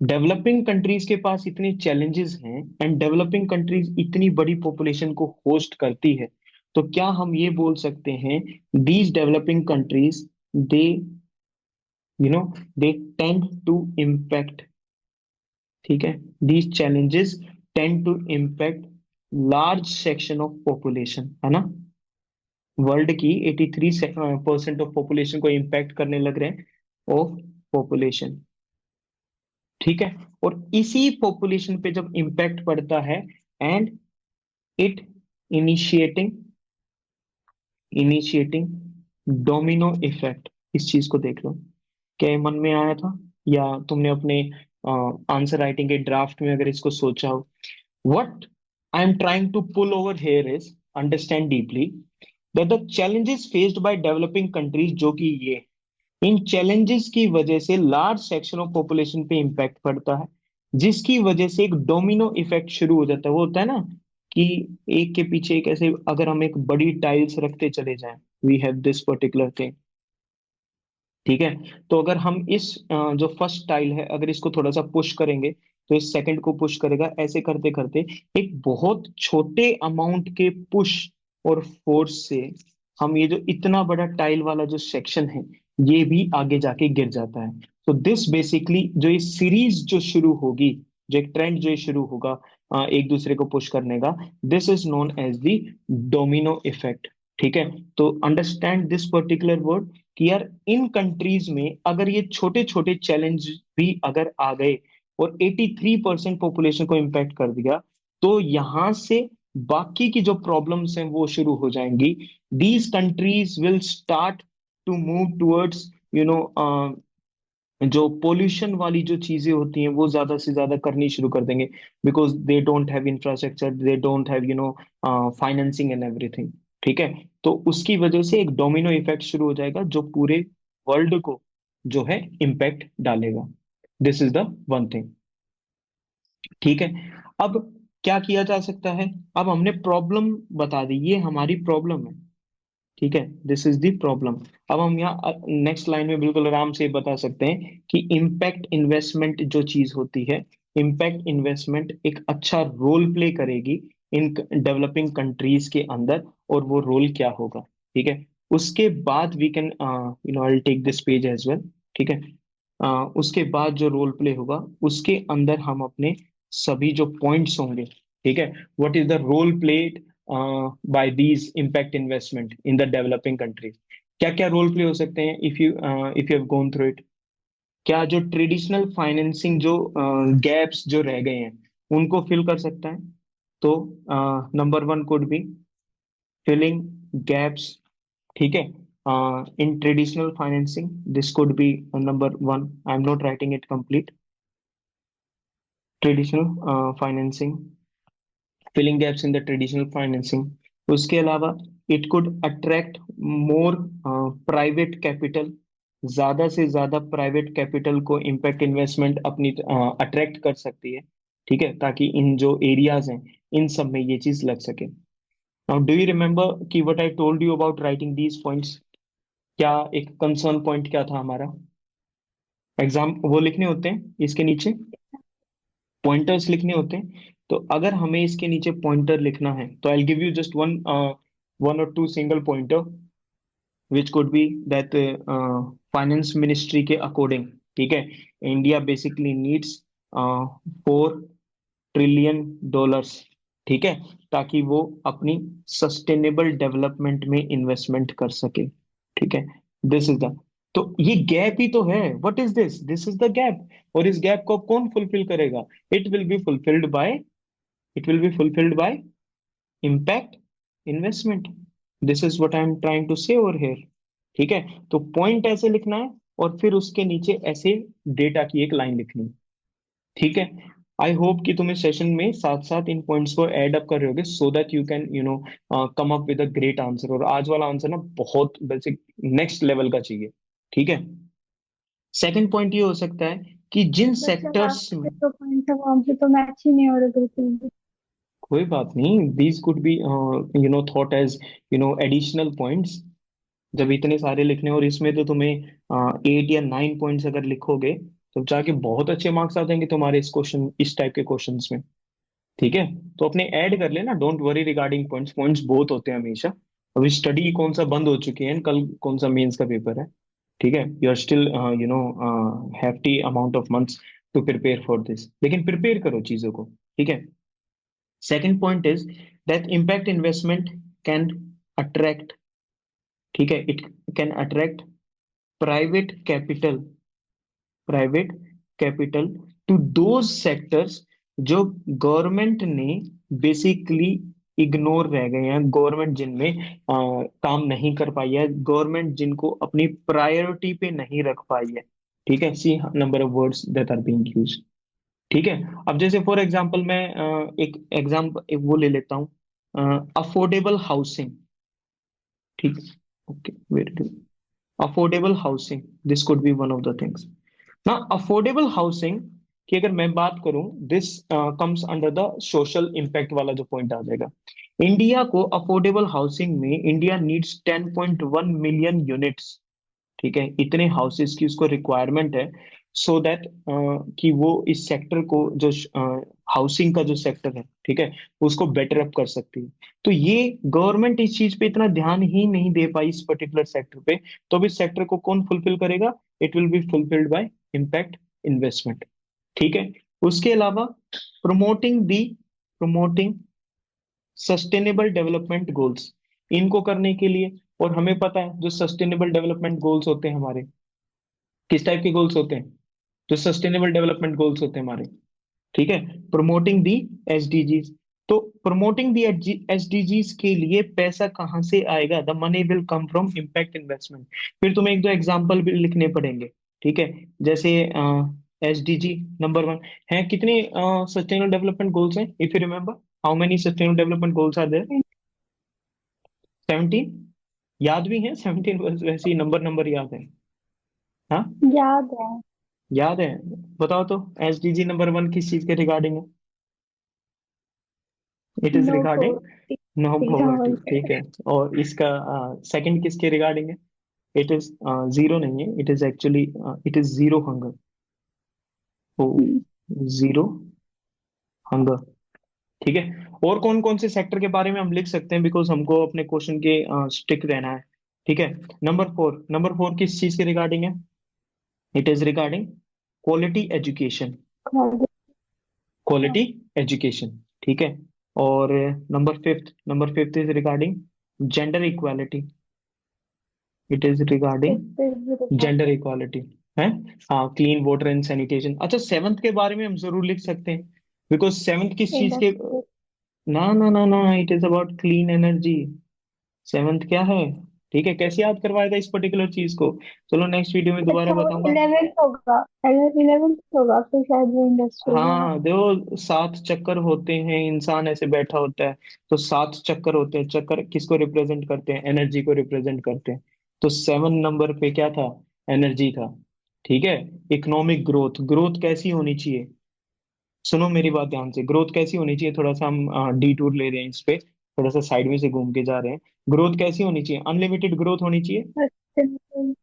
डेवलपिंग कंट्रीज के पास इतने चैलेंजेस हैं एंड डेवलपिंग कंट्रीज इतनी बड़ी पॉपुलेशन को होस्ट करती है, तो क्या हम ये बोल सकते हैं these developing countries they they tend to impact, ठीक है, these challenges tend to impact large section of population, है ना, वर्ल्ड की 83% ऑफ पॉपुलेशन को इम्पैक्ट करने लग रहे हैं ऑफ पॉपुलेशन. ठीक है, और इसी पॉपुलेशन पे जब इम्पैक्ट पड़ता है and it initiating initiating domino effect. इस चीज को देख लो, क्या ये मन में आया था या तुमने अपने आंसर राइटिंग के ड्राफ्ट में अगर इसको सोचा हो. What I am trying to pull over here is, understand deeply that the challenges faced by developing countries, जो कि ये इन चैलेंजेस की वजह से लार्ज सेक्शन ऑफ पॉपुलेशन पे इम्पैक्ट पड़ता है, जिसकी वजह से एक डोमिनो इफेक्ट शुरू हो जाता है। वो होता है ना कि एक के पीछे एक, ऐसे अगर हम एक बड़ी टाइल्स रखते चले जाएं, we have this particular thing, ठीक है। तो अगर हम इस जो फर्स्ट टाइल है, अगर इसको थोड़ा सा पुश करेंगे तो इस सेकंड को पुश करेगा, ऐसे करते करते एक बहुत छोटे अमाउंट के पुश और फोर्स से हम ये जो इतना बड़ा टाइल वाला जो सेक्शन है, ये भी आगे जाके गिर जाता है। तो दिस बेसिकली जो ये सीरीज जो शुरू होगी, जो एक ट्रेंड जो ये शुरू होगा एक दूसरे को पुश करने का, this is known as the domino effect. ठीक है, तो अंडरस्टैंड दिस पर्टिकुलर वर्ड कि यार इन कंट्रीज में अगर ये छोटे छोटे चैलेंज भी अगर आ गए और 83% पॉपुलेशन को इम्पैक्ट कर दिया, तो यहां से बाकी की जो प्रॉब्लम्स हैं वो शुरू हो जाएंगी। These countries will start to move towards जो पोल्यूशन वाली जो चीजें होती हैं वो ज्यादा से ज्यादा करनी शुरू कर देंगे, because they don't have infrastructure, they don't have financing and everything. ठीक है, तो उसकी वजह से एक डोमिनो इफेक्ट शुरू हो जाएगा जो पूरे वर्ल्ड को जो है इम्पैक्ट डालेगा। This is the one thing. ठीक है, अब क्या किया जा सकता है? अब हमने प्रॉब्लम बता दी, ये हमारी प्रॉब्लम है। ठीक है, दिस इज द प्रॉब्लम। अब हम यहाँ नेक्स्ट लाइन में बिल्कुल आराम से बता सकते हैं कि इम्पैक्ट इन्वेस्टमेंट जो चीज होती है, इम्पैक्ट इन्वेस्टमेंट एक अच्छा रोल प्ले करेगी इन डेवलपिंग कंट्रीज के अंदर, और वो रोल क्या होगा। ठीक है, उसके बाद we can I take this page as well. ठीक है, उसके बाद जो रोल प्ले होगा उसके अंदर हम अपने सभी जो पॉइंट्स होंगे, ठीक है, what is the role played by these impact investment in the developing countries. क्या क्या रोल प्ले हो सकते हैं if you have gone through it? क्या जो ट्रेडिशनल फाइनेंसिंग जो गैप्स जो रह गए हैं उनको फिल कर सकता है? तो number one could be filling gaps. ठीक है, in traditional financing this could be number one. I am not writing it complete. Traditional financing, filling gaps in the traditional financing. उसके अलावा it could attract more private capital, ज्यादा से ज्यादा private capital को impact investment अपनी attract कर सकती है। ठीक है, ताकि इन जो एरियाज हैं इन सब में ये चीज लग सके। नाउ डू यू रिमेम्बर कि what I told you about writing these points? क्या एक कंसर्न पॉइंट क्या था हमारा? एग्जाम वो लिखने होते हैं इसके नीचे, पॉइंटर्स लिखने होते हैं। तो अगर हमें इसके नीचे पॉइंटर लिखना है तो I give you just one और two single pointer which could be that finance ministry के अकॉर्डिंग, ठीक है, India basically needs 4 trillion dollars. ठीक है, ताकि वो अपनी सस्टेनेबल डेवलपमेंट में इन्वेस्टमेंट कर सके। ठीक है, दिस इज द, तो ये गैप ही तो है। What is this? This is the gap. और इस गैप को अब कौन फुलफिल करेगा? It will be fulfilled by, it will be fulfilled by impact investment. This is what I am trying to say over here. ठीक है, तो point ऐसे लिखना है और फिर उसके नीचे ऐसे डेटा की एक लाइन लिखनी है। ठीक है, आई होप कि तुम इस सेशन में साथ साथ इन पॉइंट्स को ऐड अप कर रहे होगे, सो that you can come up with a great answer. और आज वाला आंसर ना बहुत बेसिक नेक्स्ट लेवल का चाहिए। ठीक है, सेकंड पॉइंट ये हो सकता है कि जिन बट सर सेक्टर्स आपके में, जो पॉइंट है वो हमसे तो मैच ही नहीं हो रहे बिल्कुल भी। कोई बात नहीं, these could be thought as additional points. जब इतने सारे लिखने, और इसमें तो तुम्हें 8 या 9 पॉइंट्स अगर लिखोगे तो जाके बहुत अच्छे मार्क्स आ जाएंगे तुम्हारे इस क्वेश्चन, इस टाइप के क्वेश्चंस में। ठीक है, तो अपने ऐड कर लेना, don't worry regarding points. Points बहुत होते हैं हमेशा। अभी स्टडी कौन सा बंद हो चुकी है, कल कौन सा मेंस का पेपर है। ठीक है, you are still hefty amount of months to prepare for this, लेकिन प्रिपेयर करो चीजों को। ठीक है, second point is that impact investment can attract, ठीक है, it can attract private capital, private capital to those sectors जो गवर्नमेंट ने बेसिकली इग्नोर रह गए हैं, गवर्नमेंट जिनमें काम नहीं कर पाई है, गवर्नमेंट जिनको अपनी प्रायोरिटी पे नहीं रख पाई है। ठीक है, see number of words that are being used. ठीक है, अब जैसे फॉर एग्जांपल मैं एक एग्जांपल एक वो ले लेता हूँ, अफोर्डेबल हाउसिंग। ठीक है, okay, very good. Affordable housing, this could B one of the things ना। अफोर्डेबल हाउसिंग की अगर मैं बात करूं, this comes under the social impact वाला जो पॉइंट आ जाएगा। इंडिया को अफोर्डेबल हाउसिंग में इंडिया नीड्स 10.1 मिलियन यूनिट्स, ठीक है, इतने हाउसेस की उसको रिक्वायरमेंट है, सो दैट कि वो इस सेक्टर को जो हाउसिंग का जो सेक्टर है, ठीक है, उसको बेटर अप कर सकती है। तो ये गवर्नमेंट इस चीज पे इतना ध्यान ही नहीं दे पाई इस पर्टिकुलर सेक्टर पे, तो अब इस सेक्टर को कौन फुलफिल करेगा? It will be fulfilled by impact investment, ठीक है। उसके अलावा प्रमोटिंग सस्टेनेबल डेवलपमेंट गोल्स, इनको करने के लिए, और हमें पता है जो सस्टेनेबल डेवलपमेंट गोल्स होते हैं हमारे, किस टाइप के गोल्स होते हैं? जो सस्टेनेबल डेवलपमेंट गोल्स होते हैं हमारे, ठीक है, प्रमोटिंग दी एसडीजीज। तो प्रमोटिंग दी एसडीजीज के लिए पैसा कहाँ से आएगा? The money will come from impact investment. फिर तुम्हें एक दो एग्जांपल भी लिखने पड़ेंगे, ठीक है। जैसे एसडीजी नंबर 1 है, कितने सस्टेनेबल डेवलपमेंट गोल्स हैं? If you remember, how many sustainable development goals are there? 17? याद भी है 17? बस वैसे ही नंबर नंबर याद है? हाँ, याद है। याद है। बताओ तो, एसडीजी नंबर 1 किस चीज के रिगार्डिंग है? It is no regarding poverty. No poverty, example. ठीक है। और इसका सेकंड किसके रिगार्डिंग है? इट इज जीरो नहीं है, it is actually, it is zero hunger. Oh, zero hunger, ठीक है। और कौन कौन से सेक्टर के बारे में हम लिख सकते हैं, बिकॉज हमको अपने क्वेश्चन के स्टिक रहना है, ठीक है। नंबर 4 किस चीज के रिगार्डिंग है? It is regarding quality education, quality education, ठीक है। और number fifth is regarding gender equality, it is regarding gender equality, है। हाँ, क्लीन वाटर एंड सैनिटेशन। अच्छा, सेवंथ के बारे में हम जरूर लिख सकते हैं, बिकॉज सेवंथ किस चीज के? इंडस्ट्री। ना ना ना ना, it is about clean energy. Seventh क्या है? ठीक है, कैसे याद करवाया था इस पर्टिकुलर चीज को? चलो नेक्स्ट वीडियो में दोबारा अच्छा, वो बताऊंगा। 11th होगा। अगर 11th होगा फिर शायद वो इंडस्ट्रियल होगा। हाँ देखो, 7 चक्कर होते हैं, इंसान ऐसे बैठा होता है, तो 7 चक्कर होते हैं। चक्कर किसको रिप्रेजेंट करते हैं? एनर्जी को रिप्रेजेंट करते हैं। तो 7 नंबर पे क्या था? एनर्जी था, ठीक है। इकोनॉमिक ग्रोथ, ग्रोथ कैसी होनी चाहिए? सुनो मेरी बात ध्यान से, ग्रोथ कैसी होनी चाहिए? थोड़ा सा हम डी टूर ले रहे हैं इस पे, थोड़ा सा साइड में से घूम के जा रहे हैं। ग्रोथ कैसी होनी चाहिए? अनलिमिटेड ग्रोथ होनी चाहिए। Sustainable।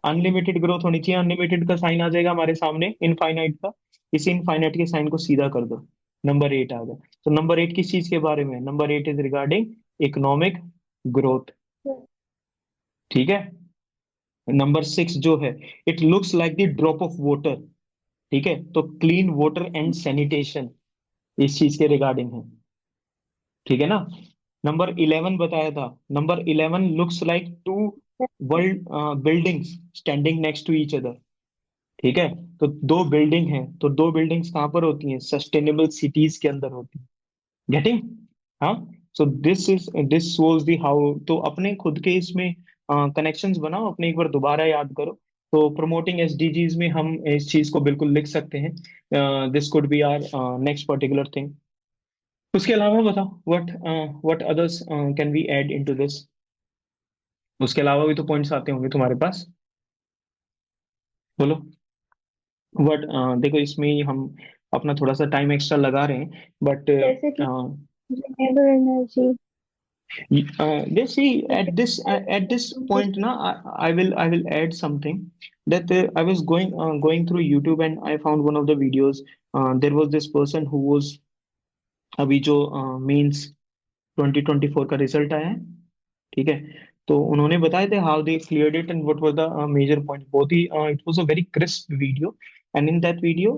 अनलिमिटेड ग्रोथ होनी चाहिए। अनलिमिटेड का साइन आ जाएगा हमारे सामने इनफाइनाइट का, इस इनफाइनाइट के साइन को सीधा कर दो, नंबर 8 आ गया। तो नंबर 8 किस चीज के बारे में? Number 8 is regarding economic growth, ठीक है। नंबर 6 जो है, it looks like the drop of water, ठीक है, तो क्लीन वाटर एंड सैनिटेशन इस चीज के रिगार्डिंग है, ठीक है ना। नंबर 11 बताया था, number 11 looks like two world buildings standing next to each other, ठीक है। तो दो बिल्डिंग है, तो दो बिल्डिंग्स कहाँ पर होती हैं? सस्टेनेबल सिटीज के अंदर होती हैं, गेटिंग? हाँ। So this was the how. तो अपने खुद के इसमें कनेक्शंस बनाओ, अपने एक बार दोबारा याद करो। तो प्रमोटिंग एसडीजीज में हम इस चीज को बिल्कुल लिख सकते हैं, this could be our next particular thing. उसके अलावा बताओ, what others can we add into this? उसके अलावा भी तो पॉइंट्स आते होंगे तुम्हारे पास, बोलो। देखो, इसमें ही हम अपना थोड़ा सा टाइम एक्स्ट्रा लगा रहे हैं, बट जैसे कि renewable energy. let's see at this point now, I will add something that I was going through YouTube and I found one of the videos. There was this person who was, अभी जो mains 2024 का result आया है, ठीक है, तो उन्होंने बताए थे how they cleared it and what was the major point. बहुत ही it was a very crisp video, and in that video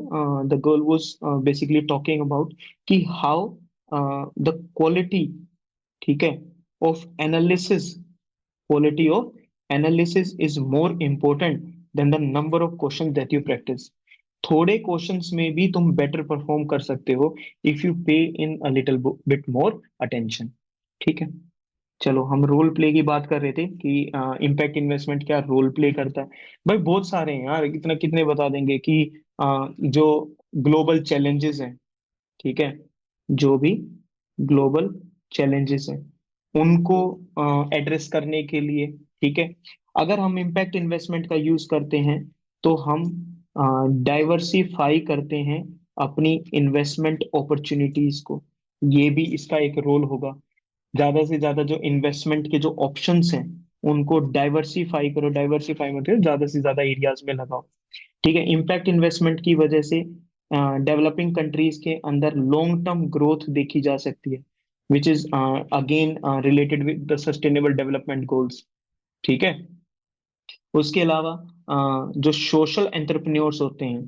the girl was basically talking about कि हाउ द क्वालिटी, ठीक है, of analysis, quality of analysis is more important than the number of question that you practice. थोड़े questions में भी तुम better perform कर सकते हो if you pay in a little bit more attention, ठीक है। चलो, हम रोल प्ले की बात कर रहे थे कि इम्पैक्ट इन्वेस्टमेंट क्या रोल प्ले करता है। भाई बहुत सारे हैं यार, कितना कितने बता देंगे कि जो ग्लोबल चैलेंजेस हैं, ठीक है, जो भी ग्लोबल चैलेंजेस हैं, उनको एड्रेस करने के लिए। ठीक है, अगर हम इम्पैक्ट इन्वेस्टमेंट का यूज करते हैं तो हम डाइवर्सिफाई करते हैं अपनी इन्वेस्टमेंट अपॉर्चुनिटीज को। ये भी इसका एक रोल होगा। ज्यादा से ज्यादा जो इन्वेस्टमेंट के जो ऑप्शंस हैं उनको डाइवर्सिफाई करो, डाइवर्सिफाई मतलब ज्यादा से ज्यादा एरियाज में लगाओ। ठीक है, इम्पैक्ट इन्वेस्टमेंट की वजह से डेवलपिंग कंट्रीज के अंदर लॉन्ग टर्म ग्रोथ देखी जा सकती है, which is again related with the sustainable development goals. ठीक है, उसके अलावा जो सोशल एंटरप्रेन्योर्स होते हैं,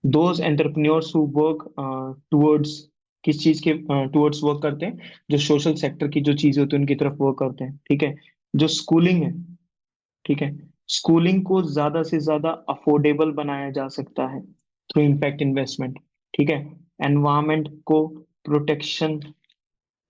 those entrepreneurs who work towards, किस चीज के टुवर्ड्स वर्क करते हैं, जो सोशल सेक्टर की जो चीजें होती है उनकी तरफ वर्क करते हैं। ठीक है, जो स्कूलिंग है, ठीक है, स्कूलिंग को ज्यादा से ज्यादा अफोर्डेबल बनाया जा सकता है थ्रू इम्पैक्ट इन्वेस्टमेंट। ठीक है, एनवायरमेंट को प्रोटेक्शन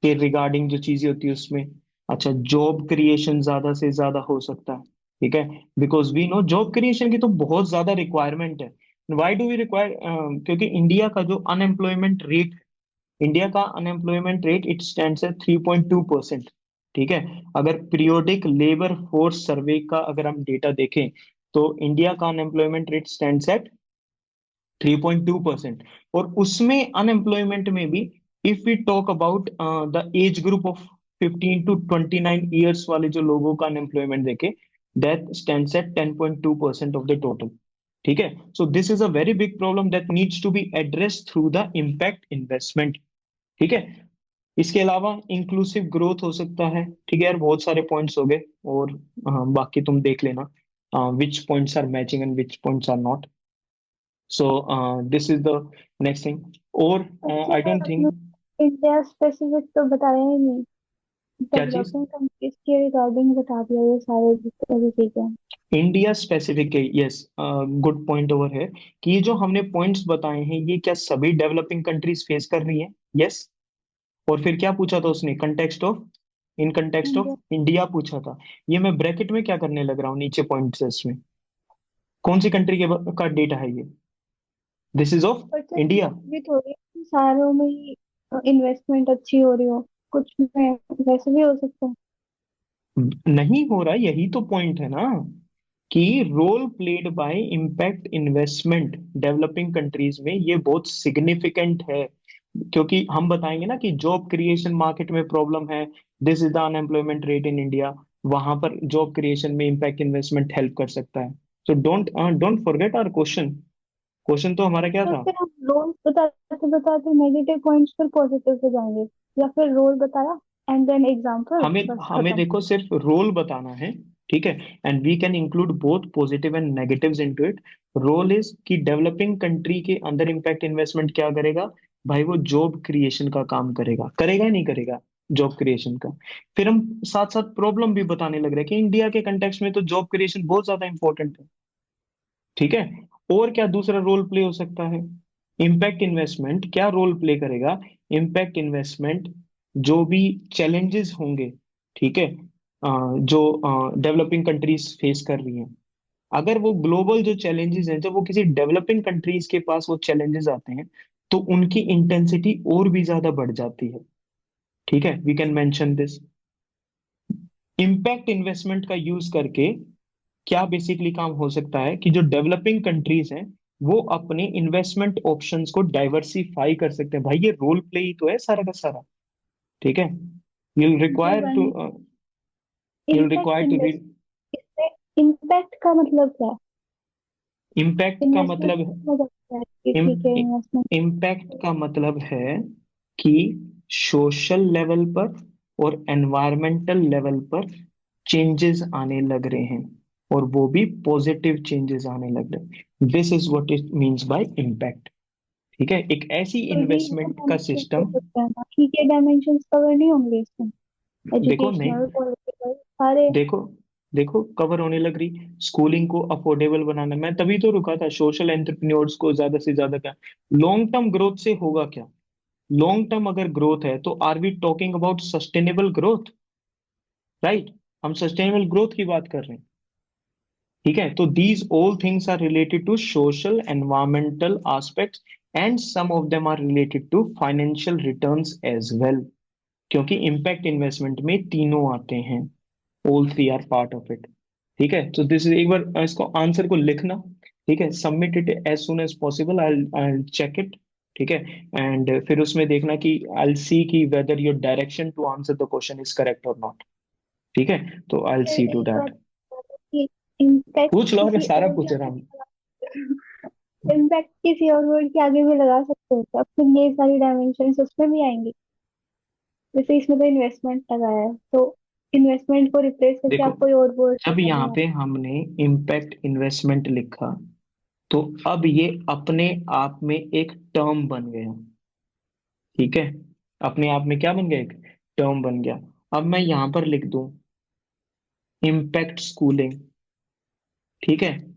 के रिगार्डिंग जो चीजें होती है उसमें, अच्छा, जॉब क्रिएशन ज्यादा से ज्यादा हो सकता है। ठीक है, because we know job creation की तो बहुत ज्यादा रिक्वायरमेंट है। Why do we require? क्योंकि इंडिया का जो अनएम्प्लॉयमेंट रेट, इंडिया का unemployment rate it stands at 3.2%। ठीक है, अगर पीरियोडिक लेबर फोर्स सर्वे का अगर हम डेटा देखें तो इंडिया का अनएम्प्लॉयमेंट रेट स्टैंड्स एट 3.2%। और उसमें अनएम्प्लॉयमेंट में भी if we talk about the age group of 15 to 29 years वाले जो लोगों का अनएम्प्लॉयमेंट देखे, that stands at 10.2% of the total. ठीक है, so this is a very big problem that needs to be addressed through the impact investment. ठीक है, इसके अलावा इंक्लूसिव ग्रोथ हो सकता है। ठीक है यार, बहुत सारे पॉइंट्स हो गए, और बाकी तुम देख लेना which points are matching and which points are not. So this is the next thing. और अच्छा, आई डोंट आपने थिंक, इंडिया स्पेसिफिक तो बताया ही नहीं। क्या चीज? डेवलपिंग कंट्रीज के रिगार्डिंग बता दिया ये सारे जितने भी चीजें। इंडिया स्पेसिफिक है, यस, गुड पॉइंट ओवर है कि ये जो हमने पॉइंट्स बताए हैं ये क्या सभी डेवलपिंग कंट्रीज फेस कर रही हैं? यस। और फिर क्या पूछा था उसने? Context of, in context of India. India पूछा था। ये मैं ब्रैकेट में क्या करने लग रहा हूँ नीचे पॉइंट्स में, कौन सी कंट्री के का डेटा है ये? दिस इज ऑफ पर तो इंडिया। भी थोड़ी सारों में ही इन्वेस्टमेंट अच्छी हो रही हो, कुछ में वैसे भी हो सकता है। नहीं हो रहा, यही तो पॉइंट है ना, कि role played by impact investment developing countries में ये बहुत सिग्निफिकेंट है। क्योंकि हम बताएंगे ना कि जॉब क्रिएशन मार्केट में प्रॉब्लम है, this is the unemployment rate in India, वहां पर जॉब क्रिएशन में इम्पैक्ट इन्वेस्टमेंट हेल्प कर सकता है। So don't don't forget our question. Question तो हमारा क्या तो था? फिर हम रोल बताते बताते नेगेटिव पॉइंट्स फिर पॉजिटिव पे जाएंगे, या फिर रोल बताया एंड देन एग्जांपल, हमें बस हमें खत्म। देखो सिर्फ रोल बताना है। ठीक है, and we can include both positive and negatives into it. Role is कि डेवलपिंग कंट्री के अंदर इम्पैक्ट इन्वेस्टमेंट क्या करेगा भाई? वो जॉब क्रिएशन का काम करेगा, करेगा या नहीं करेगा? जॉब क्रिएशन का। फिर हम साथ साथ प्रॉब्लम भी बताने लग रहे हैं कि इंडिया के कंटेक्स्ट में तो जॉब क्रिएशन बहुत ज्यादा इंपॉर्टेंट है। ठीक है, और क्या दूसरा रोल प्ले हो सकता है? इम्पैक्ट इन्वेस्टमेंट क्या रोल प्ले करेगा? इम्पैक्ट इन्वेस्टमेंट जो भी चैलेंजेस होंगे, ठीक है, जो डेवलपिंग कंट्रीज फेस कर रही हैं, अगर वो ग्लोबल जो चैलेंजेस हैं, जब वो किसी डेवलपिंग कंट्रीज के पास वो चैलेंजेस आते हैं तो उनकी इंटेंसिटी और भी ज्यादा बढ़ जाती है। ठीक है, we can mention this. Impact investment का यूज करके क्या बेसिकली काम हो सकता है कि जो डेवलपिंग कंट्रीज हैं वो अपने इन्वेस्टमेंट ऑप्शंस को डाइवर्सिफाई कर सकते हैं। भाई ये रोल प्ले ही तो है सारा का सारा। ठीक है, you'll जो require to one you'll impact require to invest, read। इसमें इम्पैक्ट का मतलब क्या है? इम्पैक्ट का इन्वेस्टमेंट मतलब, में जाता है कि ठीक है इन्वेस्टमेंट। इम्पैक्ट का मतलब है कि सोशल लेवल पर और एनवायरमेंटल लेवल पर चेंजेस आने लग रहे हैं, और वो भी पॉजिटिव चेंजेस आने लग रहे हैं। This is what it means by impact. ठीक है, एक ऐसी तो ही इन्वेस्टमेंट का डायमेंशन हो सिस्टम। सकता है, बाकी के डायमेंशंस कवर नहीं होंगे इसमें? देखो नहीं, एजुकेशनल, पॉलिटिकल, सारे। देखो देखो कवर होने लग रही। स्कूलिंग को अफोर्डेबल बनाना, मैं तभी तो रुका था, सोशल एंटरप्रेन्योर्स को ज्यादा से ज्यादा क्या, लॉन्ग टर्म ग्रोथ से होगा क्या? लॉन्ग टर्म अगर ग्रोथ है तो are we talking about sustainable growth? Right, हम सस्टेनेबल ग्रोथ की बात कर रहे हैं। ठीक है, तो these all things are related to social environmental aspects, and some of them are related to financial returns as well. क्योंकि इम्पैक्ट इन्वेस्टमेंट में तीनों आते हैं, all three are part of it. ठीक है, तो दिस एक बार इसको आंसर को लिखना। ठीक है, submit it as soon as possible, I check it. ठीक है, एंड फिर उसमें देखना कि आई सी कि whether your direction to answer the question is correct और नॉट। ठीक है, तो आई फिर सी टू एक दैट। बात कि इम्पैक्ट पूछ लो, मैं किसी सारा और के पूछ रहा हूँ। आगे इम्पैक्ट किसी और वर्ड के आगे भी लगा सकते हो क्या? फिर ये सारी डायमेंशन उसमें भी आएंगी। जैसे इसमें तो इन्वेस्टमेंट लगाया है, तो इन्वेस्टमेंट को रिप्लेस करके देखो, आप कोई और वर्ड जब लगा यहाँ देना। पे हमने इम्पैक्ट इन्वेस्टमेंट लिखा, तो अब ये अपने आप में एक टर्म बन गया। ठीक है, अपने आप में क्या बन गया, एक टर्म बन गया। अब मैं यहां पर लिख दूं इम्पैक्ट स्कूलिंग। ठीक है, हम्म,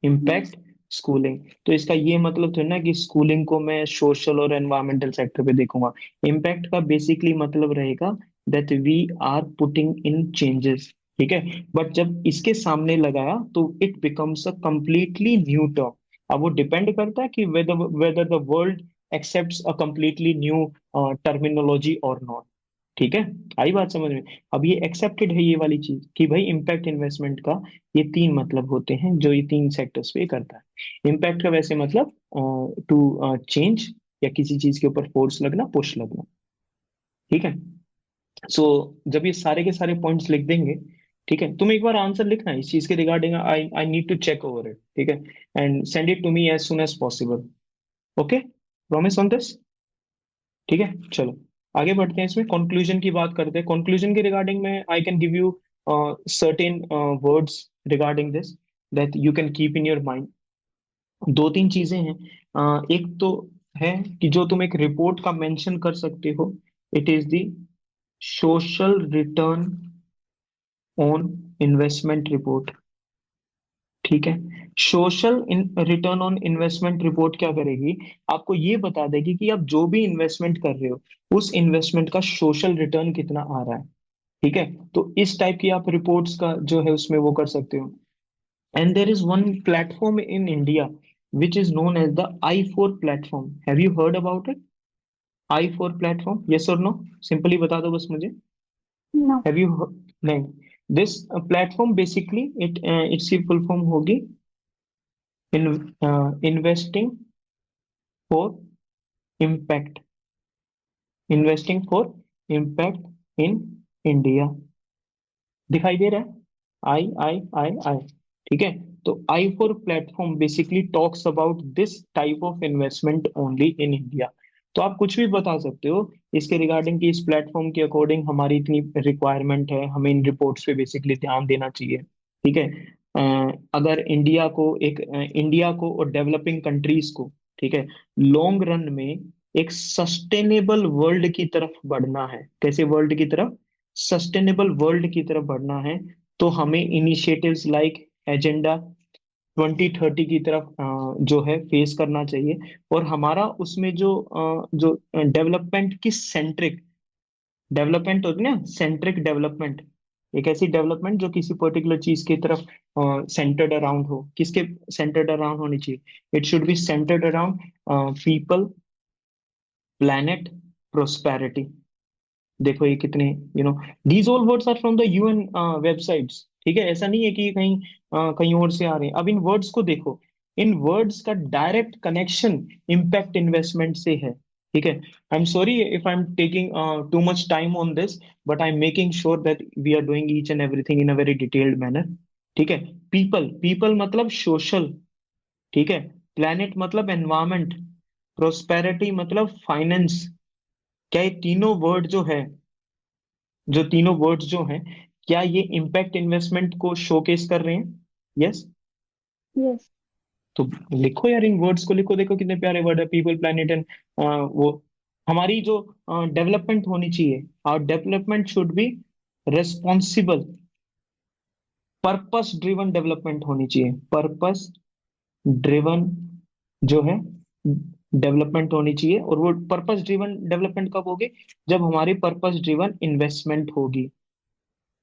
इम्पैक्ट स्कूलिंग, तो इसका ये मतलब तो है ना कि स्कूलिंग को मैं सोशल और एनवायरमेंटल सेक्टर पे देखूंगा। इम्पैक्ट का बेसिकली मतलब रहेगा that we are putting in changes. ठीक है, बट जब इसके सामने लगाया तो it becomes a completely new term. अब वो डिपेंड करता है कि whether whether the world accepts a completely new terminology और नॉट। ठीक है, आई बात समझ में? अब ये एक्सेप्टेड है ये वाली चीज कि भाई इम्पैक्ट इन्वेस्टमेंट का ये तीन मतलब होते हैं जो ये तीन सेक्टर्स पे करता है। इम्पैक्ट का वैसे मतलब टू चेंज, या किसी चीज के ऊपर फोर्स लगना, पुश लगना। ठीक है, सो जब ये सारे के सारे पॉइंट्स लिख देंगे, ठीक है, तुम एक बार आंसर लिखना इस चीज के regarding, I I need to check over it. ठीक है, and send it to me as soon as possible. Okay, promise on this. ठीक है, चलो आगे बढ़ते हैं, इसमें कंक्लूजन की बात करते हैं। कंक्लूजन के रिगार्डिंग में I can give you certain words regarding this that you can keep in your mind. दो तीन चीजें हैं। एक तो है कि जो तुम एक रिपोर्ट का मेंशन कर सकते हो, it is the social return on investment report. ठीक है, social return on investment report क्या करेगी, आपको ये बता देगी कि आप जो भी इन्वेस्टमेंट कर रहे हो उस इन्वेस्टमेंट का सोशल रिटर्न कितना आ रहा है। ठीक है, तो इस टाइप की आप रिपोर्ट्स का जो है उसमें वो कर सकते हो। And there is one platform in India which is known as the I four platform. Have you heard about it? I four platform, yes और नो, सिंपली बता दो बस मुझे। नो। Have you? नहीं, दिस प्लेटफॉर्म बेसिकली इट्स की full form होगी in investing for impact, investing for impact in India. दिखाई दे रहा है? आई आई आई आई। ठीक है, तो I four platform basically talks about this type of investment only in India. तो आप कुछ भी बता सकते हो इसके रिगार्डिंग कि इस प्लेटफॉर्म के अकॉर्डिंग हमारी इतनी रिक्वायरमेंट है, हमें इन रिपोर्ट्स पे बेसिकली ध्यान देना चाहिए। ठीक है, अगर इंडिया को और डेवलपिंग कंट्रीज को, ठीक है, लॉन्ग रन में एक सस्टेनेबल वर्ल्ड की तरफ बढ़ना है, कैसे वर्ल्ड की तरफ, सस्टेनेबल वर्ल्ड की तरफ बढ़ना है, तो हमें इनिशिएटिव्स लाइक एजेंडा 2030 की तरफ जो है फेस करना चाहिए। और हमारा उसमें जो डेवलपमेंट की सेंट्रिक डेवलपमेंट होती है ना, सेंट्रिक डेवलपमेंट, एक ऐसी डेवलपमेंट जो किसी पर्टिकुलर चीज की तरफ सेंटर्ड अराउंड हो। किसके सेंटर्ड अराउंड होनी चाहिए? It should be centred around people, planet, prosperity. देखो ये कितने, these all words are from the UN websites. ठीक है, ऐसा नहीं है कि ये कहीं कहीं और से आ रहे हैं। अब इन वर्ड्स को देखो, इन वर्ड्स का डायरेक्ट कनेक्शन इम्पैक्ट इन्वेस्टमेंट से है। ठीक है, I am sorry if I am taking too much time on this, but I am making sure that we are doing each and everything in a very detailed manner. ठीक है, people, people मतलब social. ठीक है, planet मतलब environment, prosperity मतलब finance. क्या ये तीनों वर्ड जो है, जो तीनों वर्ड्स जो हैं, क्या ये इम्पैक्ट इन्वेस्टमेंट को शोकेस कर रहे हैं? यस। यस। तो लिखो यार, इन वर्ड्स को लिखो, देखो कितने प्यारे वर्ड है, पीपल, प्लैनेट एंड वो हमारी जो डेवलपमेंट होनी चाहिए, और development should be responsible, purpose driven development होनी चाहिए। पर्पस ड्रिवन जो है डेवलपमेंट होनी चाहिए, और वो पर्पस ड्रिवन डेवलपमेंट कब होगी? जब हमारी पर्पस ड्रिवन इन्वेस्टमेंट होगी।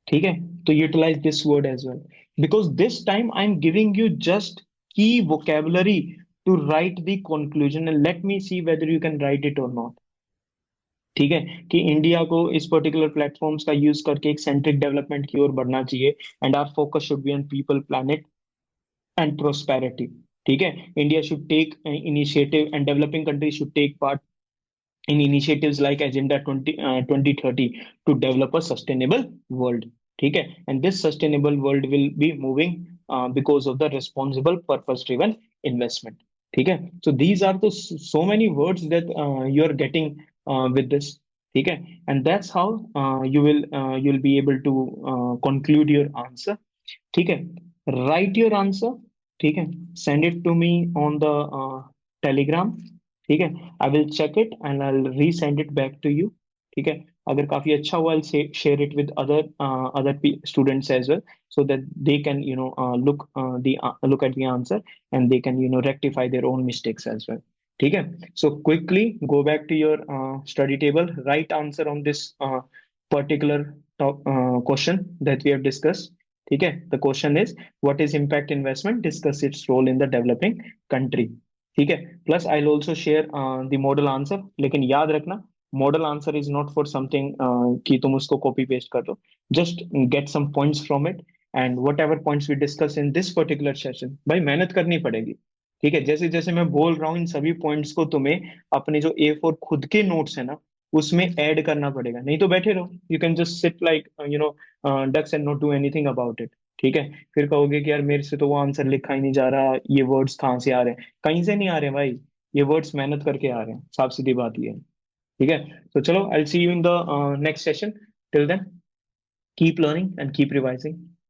ठीक है, तो utilise this word as well, because this time I am giving you just key vocabulary to write the conclusion, and let me see whether you can write it or not. ठीक है, कि India को इस particular platforms का use करके एक centric development की ओर बढ़ना चाहिए, and our focus should be on people, planet and prosperity. ठीक है, India should take initiative and developing countries should take part in initiatives like Agenda 2030 to develop a sustainable world. ठीक है, and this sustainable world will be moving because of the responsible purpose driven investment. ठीक है, so these are the so many words that you are getting with this. ठीक है, and that's how you'll be able to conclude your answer. ठीक है, right your answer. ठीक है, send it to me on the Telegram. ठीक है, I will check it and I will resend it back to you. ठीक है, अगर काफी अच्छा हुआ, I share it with other other students as well, so that they can look at the answer, and they can rectify their own mistakes as well. ठीक है, so quickly go back to your study table, write answer on this particular question that we have discussed. ठीक है, the question is what is impact investment, discuss its role in the developing country. ठीक है, plus I'll also share the model answer, लेकिन याद रखना model answer is not for something कि तुम उसको कॉपी पेस्ट कर दो, just get some points from it, and whatever points we discuss in this particular session, भाई मेहनत करनी पड़ेगी। ठीक है, जैसे जैसे मैं बोल रहा हूँ इन सभी पॉइंट्स को तुम्हें अपने जो A4 खुद के नोट्स है ना उसमें ऐड करना पड़ेगा, नहीं तो बैठे रहो, you can just sit like ducks and not do anything about it. ठीक है, फिर कहोगे कि यार मेरे से तो वो आंसर लिखा ही नहीं जा रहा, ये वर्ड्स कहाँ से आ रहे हैं, कहीं से नहीं आ रहे भाई, ये वर्ड्स मेहनत करके आ रहे हैं, साफ सीधी बात ये है। ठीक है, तो चलो I will see you in the next session, till then keep learning and keep revising.